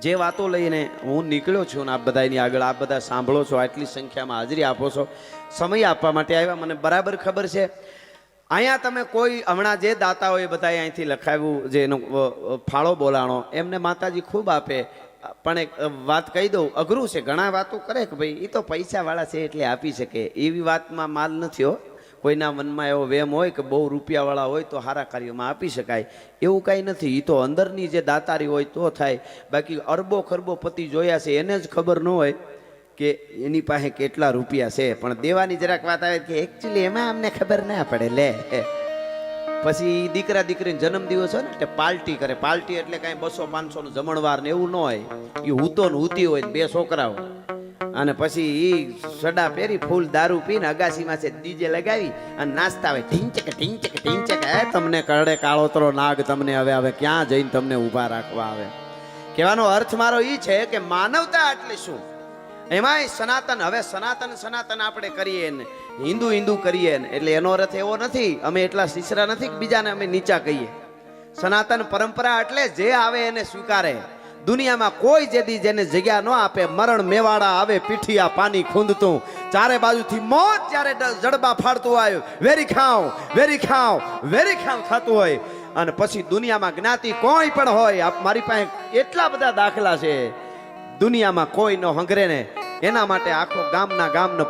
જે વાતો લઈને હું નીકળ્યો છું ને આપ બધાની આગળ આપ બધા સાંભળો છો, આટલી સંખ્યામાં હાજરી આપો છો, સમય આપવા માટે આવ્યા. મને બરાબર ખબર છે અહીંયા તમે કોઈ હમણાં જે દાતાઓએ બધા અહીંથી લખાવ્યું, જે એનો ફાળો બોલાણો, એમને માતાજી ખૂબ આપે. પણ એક વાત કહી દઉં, અઘરું છે. ઘણા વાતો કરે કે ભાઈ એ તો પૈસાવાળા છે એટલે આપી શકે, એવી વાતમાં માલ નથી હો. કોઈના મનમાં એવો વેમ હોય કે બહુ રૂપિયાવાળા હોય તો સારા કાર્યોમાં આપી શકાય, એવું કાંઈ નથી. એ તો અંદરની જે દાતારી હોય તો થાય. બાકી અરબો ખરબો પતિ જોયા છે એને જ ખબર ન હોય કે એની પાસે કેટલા રૂપિયા છે. પણ દેવાની જરાક વાત આવે કે એકચ્યુઅલી એમાં અમને ખબર ના પડે. લે પછી દીકરા દીકરીને જન્મદિવસ હોય ને એટલે પાર્ટી કરે. પાર્ટી એટલે કાંઈ 200-500 નું જમણવાર ને એવું ન હોય. એ હૂતો ને હૂતી હોય ને 2 છોકરાઓ, અને પછી એ સડા પહેરી ફૂલ દારૂ પીને અગાસીમાં છે ડીજે લગાવી અને નાસ્તા હોય. ઢીંચક ઢીંચક ઢીંચક. તમને કરડે કાળોતરો નાગ, તમને હવે ક્યાં જઈને તમને ઊભા રાખવા આવે. કહેવાનો અર્થ મારો એ છે કે માનવતા એટલે શું, એમાંય સનાતન. હવે સનાતન આપણે કરીએ ને હિન્દુ કરીએ ને એટલે એનો અર્થ એવો નથી અમે એટલા શીશરા નથી કે બીજાને અમે નીચા કહીએ. સનાતન પરંપરા એટલે જે આવે એને સ્વીકારે. દુનિયામાં કોઈ જેદી જેને જગ્યા ન આપે. મરણ મેવાડા આવે પીઠિયા પાણી ખૂંદતું, ચારે બાજુથી મોત જ્યારે જડબા ફાડતું આવ્યું, વેરી ખાવ થતું હોય. અને પછી દુનિયામાં જ્ઞાતિ કોઈ પણ હોય, મારી પાસે એટલા બધા દાખલા છે. દુનિયામાં કોઈ નો હંગરે ને એના માટે આખો ગામનો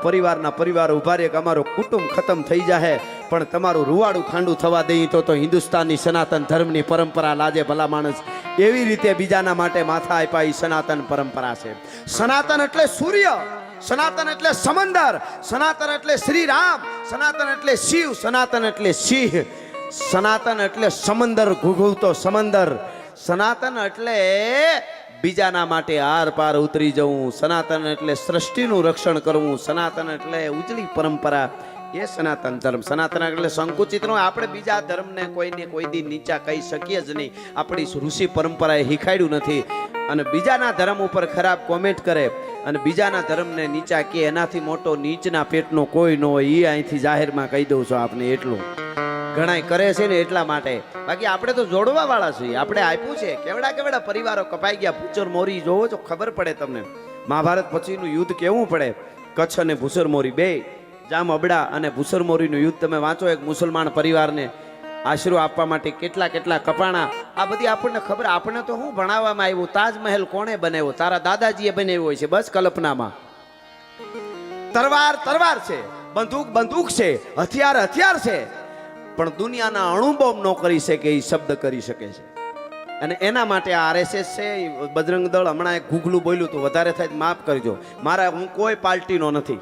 પરિવાર ઉભા રહે કે અમારો કુટુંબ ખતમ થઈ જાય, પણ તમારું રૂવાડું ખાંડું થવા દઈ તો હિન્દુસ્તાનની સનાતન ધર્મની પરંપરા લાજે ભલા માણસ. એવી રીતે બીજાના માટે માથા આપ્યા. સનાતન પરંપરા છે. સનાતન એટલે સૂર્ય, સનાતન એટલે સમંદર, સનાતન એટલે શ્રી રામ, સનાતન એટલે શિવ, સનાતન એટલે સિંહ, સનાતન એટલે સમંદર ઘૂઘવતો સમંદર, સનાતન એટલે બીજાના માટે આર પાર ઉતરી જવું, સનાતન એટલે સૃષ્ટિનું રક્ષણ કરવું, સનાતન એટલે ઉજળી પરંપરા. એ સનાતન ધર્મ. સનાતન એટલે સંકુચિત નો. આપણે બીજા ધર્મને કોઈને કોઈ દી નીચા કહી શકીએ જ નહીં. આપણી ઋષિ પરંપરાએ શીખાડ્યું નથી. અને બીજાના ધર્મ ઉપર ખરાબ કોમેન્ટ કરે અને બીજાના ધર્મને નીચા કે એનાથી મોટો નીચના પેટનો કોઈ ન હોય. એ અહીંથી જાહેરમાં કહી દઉં છું આપને. એટલું ઘણા કરે છે ને એટલા માટે. બાકી આપણે તો જોડવા વાળા છીએ. આપણે આપ્યું છે. કેવડા પરિવારો કપાઈ ગયા. ભૂચર મોરી જોવો છો, ખબર પડે તમને. મહાભારત પછીનું યુદ્ધ કેવું પડે. કચ્છ અને ભૂસર મોરી બે, જામ અબડા અને ભૂસર મોરીનું યુદ્ધ તમે વાંચો. એક મુસલમાન પરિવારને આશરો આપવા માટે કેટલા કપાણા. આ બધી આપણને ખબર. આપણને તો શું ભણાવવામાં આવ્યું, તાજમહેલ કોણે બનાવ્યો? તારા દાદાજીએ બનાવ્યો હોય છે. બસ કલ્પનામાં. તરવાર છે, બંદૂક છે, હથિયાર છે, પણ દુનિયાના અણુબોમ્બ ન કરી શકે એ શબ્દ કરી શકે છે. અને એના માટે આ RSS છે, બજરંગ દળ. હમણાં એક ગુગલું બોલ્યું તો વધારે થાય માફ કરજો. હું કોઈ પાર્ટીનો નથી,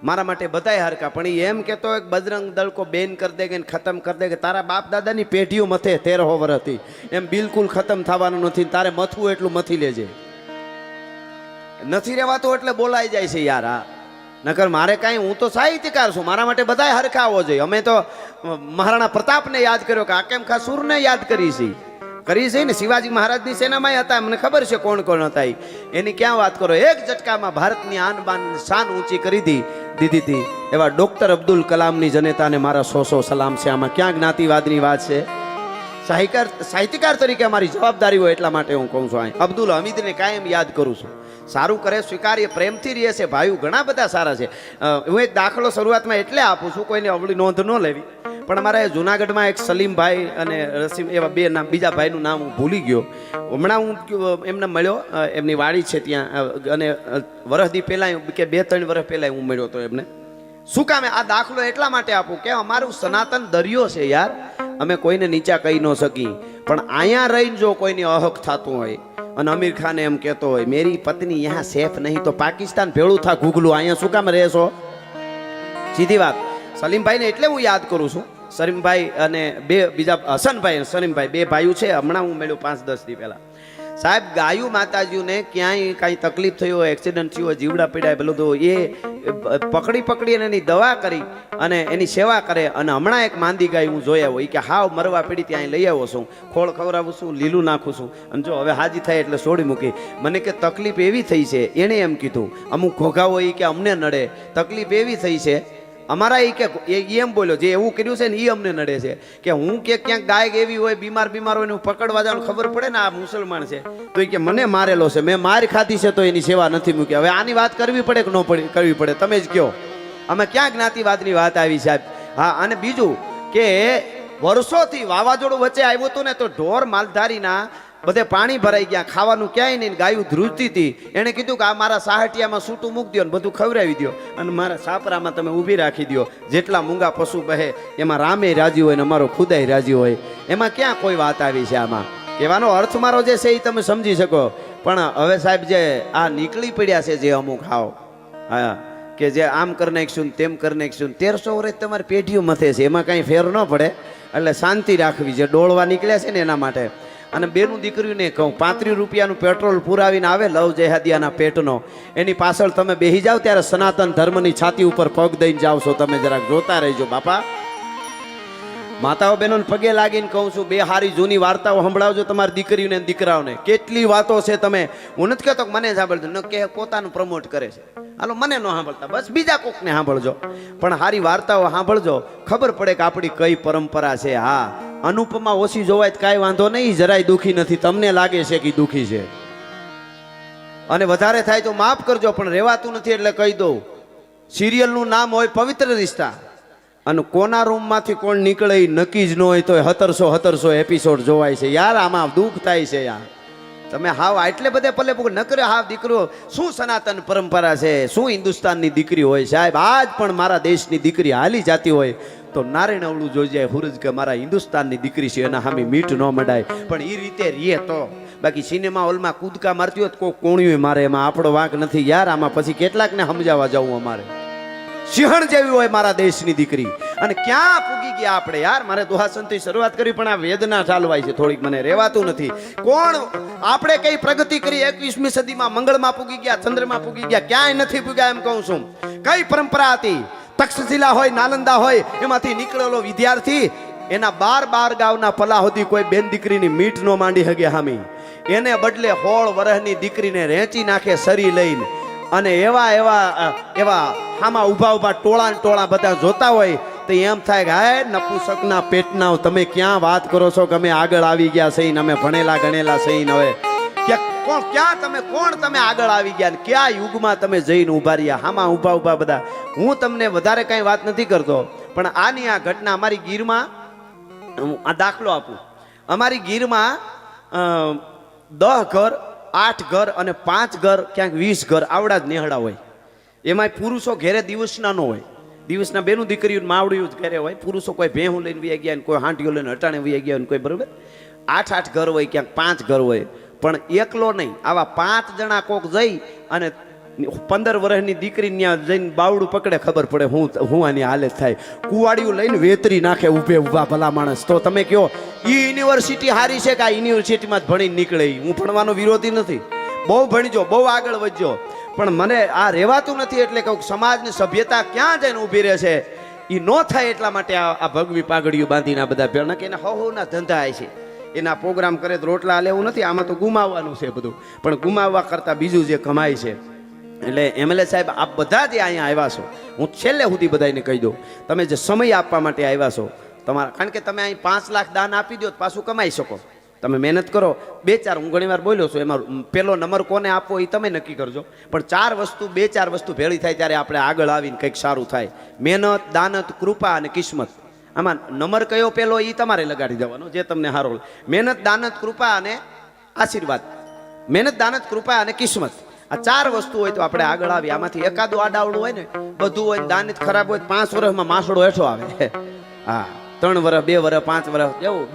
મારા માટે બધાય હરકા. પણ એમ કહેતો એક બજરંગ દળ કો બેન કર દે કે ખતમ કર દે કે તારા બાપ દાદાની પેઢીઓ મથે 13 વર્ષ હતી, એમ બિલકુલ ખતમ થવાનું નથી. તારે મથવું એટલું મથી લેજે. નથી રહેવાતું એટલે બોલાઈ જાય છે યાર. આ નકર મારે કાંઈ, હું તો સાહિત્યકાર છું, મારા માટે બધાય હરખા હોવો જોઈએ. અમે તો મહારાણા પ્રતાપને યાદ કર્યો કે આકેમ ખા સુરને યાદ કરી છે ને. શિવાજી મહારાજની સેનામાં હતા, મને ખબર છે કોણ હતા. એની ક્યાં વાત કરો. એક ઝટકામાં ભારતની આન બાન શાન ઊંચી કરી દીધી હતી. એવા ડોક્ટર અબ્દુલ કલામની જનતાને મારા 100 સલામ છે. આમાં ક્યાં જ્ઞાતિવાદની વાત છે? સાહિત્યકાર તરીકે અમારી જવાબદારી હોય એટલા માટે હું કહું છું. અબ્દુલ હમીદને કાયમ યાદ કરું છું. સારું કરે, સ્વીકાર્ય, પ્રેમથી રહે છે. ભાઈઓ ઘણા બધા સારા છે. હું એક દાખલો શરૂઆતમાં એટલે આપું છું, કોઈને અવળી નોંધ ન લેવી. પણ અમારે જુનાગઢમાં એક સલીમભાઈ અને રસીમ એવા બે નામ, બીજા ભાઈનું નામ હું ભૂલી ગયો. હમણાં હું એમને મળ્યો, એમની વાડી છે ત્યાં. અને વર્ષથી પહેલાં કે 2-3 વર્ષ પહેલાં હું મળ્યો હતો એમને. શું કામે આ દાખલો એટલા માટે આપું કે અમારું સનાતન દરિયો છે યાર. અમે કોઈને નીચા કહી ન શકી. પણ અહીંયા રહીને જો કોઈની અહક થતું હોય અને અમીર ખાન એમ કહેતો હોય મેરી પત્ની યહાં સેફ નહીં, તો પાકિસ્તાન ભેળું થા ઘૂગલું. અહીંયા શું કામ રહેશો? સીધી વાત. સલીમભાઈને એટલે હું યાદ કરું છું. સલીમભાઈ અને બીજા હસનભાઈ અને સલીમભાઈ 2 ભાઈઓ છે. હમણાં હું મળ્યો 5-10 દી પહેલા. સાહેબ, ગાયું માતાજીને ક્યાંય કાંઈ તકલીફ થઈ હોય, એક્સિડન્ટ થયું હોય, જીવડા પીડાય, પેલું તો એ પકડી અને એની દવા કરી અને એની સેવા કરે. અને હમણાં એક માંદી ગાય હું જોયા હોય કે હાવ મરવા પીડી ત્યાં લઈ આવો છું, ખોળ ખવડાવું છું, લીલું નાખું છું. અને જો હવે હાજી થાય એટલે છોડી મૂકી. મને કે તકલીફ એવી થઈ છે, એણે એમ કીધું. અમુક ઘોઘા હોય કે અમને નડે, તકલીફ એવી થઈ છે અમારા એ કે એમ બોલ્યો જે એવું કર્યું છે ને એ અમને નડે છે કે હું કે ક્યાંક ગાય એવી હોય બીમાર હોય ને પકડવા જવાનું ખબર પડે ને આ મુસલમાન છે તો એ કે મને મારેલો છે મેં માર ખાધી છે તો એની સેવા નથી મૂકી. હવે આની વાત કરવી પડે કે ન કરવી પડે તમે જ કહો. અમે ક્યાં જ્ઞાતિવાદની વાત આવી સાહેબ. હા અને બીજું કે વર્ષોથી વાવાઝોડું વચ્ચે આવ્યું હતું ને તો ઢોર માલધારીના બધે પાણી ભરાઈ ગયા, ખાવાનું ક્યાંય નહીં, ગાયું ધ્રુજતી હતી. એણે કીધું કે આ મારા સાહટિયામાં સૂટું મૂકી દો ને બધું ખવડાવી દો અને મારા સાપરામાં તમે ઊભી રાખી દો. જેટલા મૂંગા પશુ બહે એમાં રામે રાજી હોય ને અમારો ખુદાય રાજી હોય. એમાં ક્યાં કોઈ વાત આવી છે? આમાં કહેવાનો અર્થ મારો જે છે એ તમે સમજી શકો. પણ હવે સાહેબ જે આ નીકળી પડ્યા છે જે અમુક હાવ હા કે જે આમ કરી નાખીશું તેમ કરી નાખીશું, 1300 વર્ષ તમારી પેઢીઓ મથે છે એમાં કાંઈ ફેર ન પડે. એટલે શાંતિ રાખવી, જે ડોળવા નીકળ્યા છે ને એના માટે. અને બેનું દીકરીઓને કહું 35 રૂપિયાનું પેટ્રોલ પુરાવીને આવે લવ જેહાદિયાના પેટનો, એની પાછળ તમે બેસી જાઓ ત્યારે સનાતન ધર્મની છાતી ઉપર પગ દઈને જાઓ છો. તમે જરાક જોતા રહેજો બાપા. માતાઓ બહેનોને પગે લાગીને કહું છું, બે હારી જૂની વાર્તાઓ સંભળાવજો તમારી દીકરીઓને અને દીકરાઓને. કેટલી વાતો છે તમે, હું નથી કહેતો મને સાંભળજો ન કે પોતાનું પ્રમોટ કરે છે, હાલો મને ન સાંભળતા બસ બીજા કોકને સાંભળજો, પણ હારી વાર્તાઓ સાંભળજો, ખબર પડે કે આપણી કઈ પરંપરા છે. હા અનુપમા ઓછી જોવાય તો કાંઈ વાંધો નહીં, જરાય દુઃખી નથી. તમને લાગે છે કે દુઃખી છે અને વધારે થાય તો માફ કરજો, પણ રહેવાતું નથી એટલે કહી દઉં. સિરિયલનું નામ હોય પવિત્ર રિશ્તા અને કોના રૂમમાંથી કોણ નીકળે એ નક્કી જ ન હોય તો 1700 એપિસોડ જોવાય છે યાર. આમાં દુઃખ થાય છે યાર. તમે હાવ એટલે બધે પલે ન કરે હાવ દીકરો. શું સનાતન પરંપરા છે, શું હિન્દુસ્તાનની દીકરી હોય સાહેબ. આજ પણ મારા દેશની દીકરી હાલી જાતી હોય તો નારાયણ અવળું જોઈ જાય હુરજ કે મારા હિન્દુસ્તાનની દીકરી છે, એના સામે મીઠ ન મડાય. પણ એ રીતે રીએ તો બાકી સિનેમા હોલમાં કૂદકા મારતી હોય તો કોઈ કોણિયું મારે, એમાં આપણો વાંક નથી યાર. આમાં પછી કેટલાકને સમજાવવા જવું અમારે. સિંહણ જેવી હોય મારા દેશની દીકરી અને ક્યાં પૂગી ગયા આપણે યાર. મારે દુહાસનથી શરૂઆત કરી પણ આ વેદના ચાલવાય છે થોડીક, મને રહેવાતું નથી. કોણ આપણે કઈ પ્રગતિ કરી 21મી સદીમાં? મંગળમાં પૂગી ગયા, ચંદ્રમાં પૂગી ગયા, ક્યાંય નથી પૂગ્યા એમ કહું છું. કઈ પરંપરા હતી? તક્ષશિલા હોય, નાલંદા હોય, એમાંથી નીકળેલો વિદ્યાર્થી એના 12 ગામના પલા સુધી કોઈ બેન દીકરીની મીઠ નો માંડી હગે હામી. એને બદલે 16 વર્ષની દીકરીને રેંચી નાખે સરી લઈને. અને એવા હામાં ઊભા ટોળા બધા જોતા હોય તો એમ થાય કે હાય નપુસકના પેટના તમે ક્યાં વાત કરો છો કે અમે આગળ આવી ગયા સહી, અમે ભણેલા ગણેલા સહી. હવે કોણ તમે આગળ આવી ગયા ને કયા યુગમાં તમે જઈને ઉભા રહ્યા? હામાં ઊભા બધા. હું તમને વધારે કઈ વાત નથી કરતો, પણ આની આ ઘટના અમારી ગીરમાં, આ દાખલો આપું. અમારી ગીરમાં 10 ઘર, 8 ઘર અને 5 ઘર, ક્યાંક 20 ઘર આવડા જ નેહડા હોય. એમાં પુરુષો ઘેરે દિવસના ન હોય, દિવસના બેનું દીકરીઓ માવડીઓ જ ઘરે હોય. પુરુષો કોઈ ભેહું લઈને વી ગયા, કોઈ હાંટીઓ લઈને હટાણે વી ગયા, કોઈ બરોબર 8 ઘર હોય, ક્યાંક 5 ઘર હોય. પણ એકલો નહીં, આવા 5 જણા કોક જઈ અને 15 વર્ષની દીકરી ત્યાં જઈને બાવડું પકડે, ખબર પડે હું આની હાલત થાય. કુવાડીઓ લઈને વેતરી નાખે ઊભા ભલા માણસ. તો તમે કહો એ યુનિવર્સિટી હારી છે કે આ યુનિવર્સિટીમાં જ ભણીને નીકળે? હું ભણવાનો વિરોધી નથી, બહુ ભણજો, બહુ આગળ વધજો, પણ મને આ રહેવાતું નથી. એટલે કહું સમાજની સભ્યતા ક્યાં જઈને ઊભી રહે છે એ ન થાય એટલા માટે આ ભગવી પાઘડીઓ બાંધીને બધા ભેળ કે એના હવના ધંધા છે. એના પ્રોગ્રામ કરે તો રોટલા લેવું નથી, આમાં તો ગુમાવવાનું છે બધું. પણ ગુમાવવા કરતાં બીજું જે કમાય છે. એટલે એમએલએ સાહેબ આપ બધા જે અહીંયા આવ્યા છો, હું છેલ્લે સુધી બધાને કહી દઉં, તમે જે સમય આપવા માટે આવ્યા છો તમારા, કારણ કે તમે અહીં 5 લાખ દાન આપી દો પાછું કમાઈ શકો. તમે મહેનત કરો. 2-4 હું ઘણી વાર બોલ્યો છું, એમાં પહેલો નંબર કોને આપવો એ તમે નક્કી કરજો. પણ 2-4 વસ્તુ ભેળી થાય ત્યારે આપણે આગળ આવીને કંઈક સારું થાય. મહેનત, દાનત, કૃપા અને કિસ્મત. આમાં નંબર કયો પેલો એ તમારે લગાડી દેવાનો, જે તમને સારો. મહેનત, દાનત, કૃપા અને આશીર્વાદ. મહેનત, દાનત, કૃપા અને કિસ્મત. આ 4 વસ્તુ હોય તો આપણે આગળ આવીએ. આમાંથી એકાદું આડાવડું હોય ને, બધું હોય, દાનત ખરાબ હોય, 5 વર્ષમાં માસડો હેઠો આવે. હા 3 વર્ષ, 2 વર્ષ, 5 વર્ષ એવું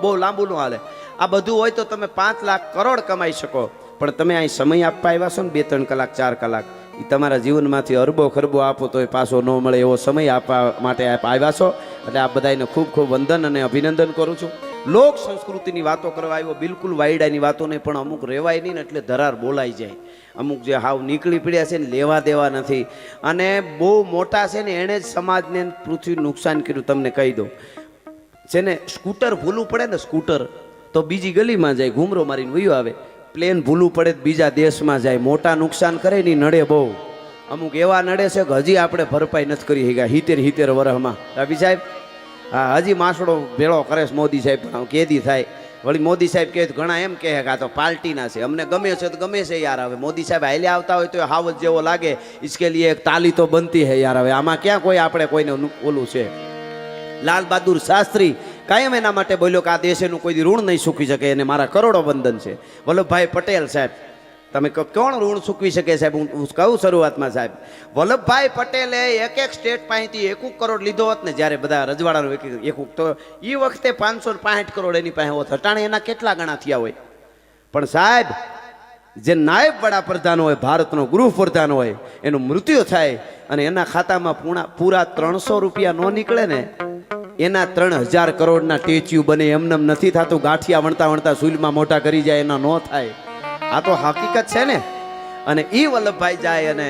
બહુ લાંબુ નું હાલે. આ બધું હોય તો તમે 5 લાખ કરોડ કમાઈ શકો. પણ તમે અહીં સમય આપવા આવ્યા છો ને 2-3 કલાક, 4 કલાક, એ તમારા જીવનમાંથી અરબો ખરબો આપો તો એ પાછો ન મળે એવો સમય આપવા માટે આવ્યા છો. એટલે આ બધાને ખૂબ ખૂબ વંદન અને અભિનંદન કરું છું. લોક સંસ્કૃતિની વાતો કરવા આવ્યો, બિલકુલ વાયડાની વાતો નહીં, પણ અમુક રહેવાય નહીં ને એટલે ધરાર બોલાઈ જાય. અમુક જે હાવ નીકળી પડ્યા છે ને લેવા દેવા નથી, અને બહુ મોટા છે ને એણે જ સમાજને પૃથ્વી નુકસાન કર્યું. તમને કહી દઉં છે ને, સ્કૂટર ભૂલું પડે ને, સ્કૂટર તો બીજી ગલીમાં જાય, ઘૂમરો મારીને વયો આવે. પ્લેન ભૂલું પડે બીજા દેશમાં જાય. મોટા નુકસાન કરે ને નડે બહુ. અમુક એવા નડે છે કે હજી આપણે ભરપાઈ નથી કરી શક્યા 70 વર્ષમાં. રવિ સાહેબ હા હજી માસડો ભેળો કરે છે મોદી સાહેબ પણ કેદી થાય. વળી મોદી સાહેબ કહે ઘણા એમ કહે કે આ તો પાર્ટીના છે, અમને ગમે છે તો ગમે છે યાર. હવે મોદી સાહેબ હાલે આવતા હોય તો હાવજ જેવો લાગે, इसके लिए એક તાલી તો બનતી હે યાર. હવે આમાં ક્યાં કોઈ આપણે કોઈને ઓલું છે. લાલ બહાદુર શાસ્ત્રી કાયમ એના માટે બોલ્યો કે આ દેશનું કોઈ ઋણ નહીં ચૂકવી શકે, એને મારા કરોડો વંદન છે. વલ્લભભાઈ પટેલ સાહેબ તમે કોણ ઋણ ચૂકવી શકે સાહેબ? હું કહું શરૂઆતમાં સાહેબ, વલ્લભભાઈ પટેલે એક સ્ટેટ પાસેથી 1 કરોડ લીધો હોત ને, જ્યારે બધા રજવાડાનું એક તો એ વખતે 565 કરોડ એની પાસે હોત. હટાણે એના કેટલા ગણા થયા હોય. પણ સાહેબ જે નાયબ વડાપ્રધાન હોય, ભારતનો ગૃહપ્રધાન હોય, એનું મૃત્યુ થાય અને એના ખાતામાં પૂરા 300 રૂપિયા ન નીકળે ને, એના 3000 કરોડના ટેચ્યુ બને. એમનેમ નથી થતું. ગાંઠિયા વણતા વણતા સુલમાં મોટા કરી જાય એના ન થાય. આ તો હકીકત છે ને. અને ઈ વલ્લભભાઈ જાય અને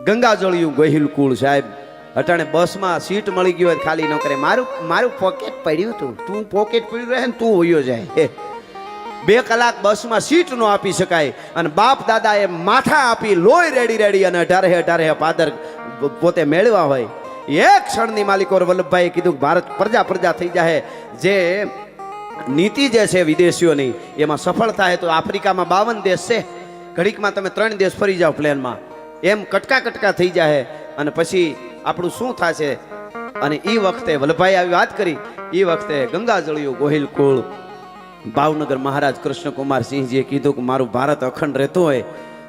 ગંગાજળિયું ગોહિલ કુળ સાહેબ અટાણે બસમાં સીટ મળી ગઈ હોય ખાલી ન કરે. મારું પોકેટ પડ્યું તું, તું પોકેટ પડ્યું રહે ને તું હોયો જાય. 2 કલાક બસમાં સીટ નો આપી શકાય અને બાપ દાદા એ માથા આપી લોહી રેડી અને 18 પાદર પોતે મેળવા હોય. એક ક્ષણની માલિકો વલ્લભભાઈએ કીધું કે ભારત પ્રજા થઈ જાય. જે નીતિ જે છે વિદેશીઓની એમાં સફળ થાય તો આફ્રિકામાં 52 દેશ છે, ઘડીકમાં તમે 3 દેશ ફરી જાઓ પ્લેનમાં, એમ કટકા થઈ જાય. અને પછી આપણું શું થશે? અને એ વખતે વલ્લભભાઈ આવી વાત કરી. એ વખતે ગંગાજળિયું ગોહિલ કુળ ભાવનગર મહારાજ કૃષ્ણકુમારસિંહજીએ કીધું કે મારું ભારત અખંડ રહેતું હોય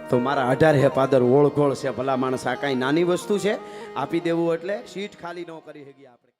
તો મારા 18 પાદર ઓળઘોળ છે. ભલા માણસ આ કાંઈ નાની વસ્તુ છે આપી દેવું એટલે સીટ ખાલી ન કરી શકી આપણે.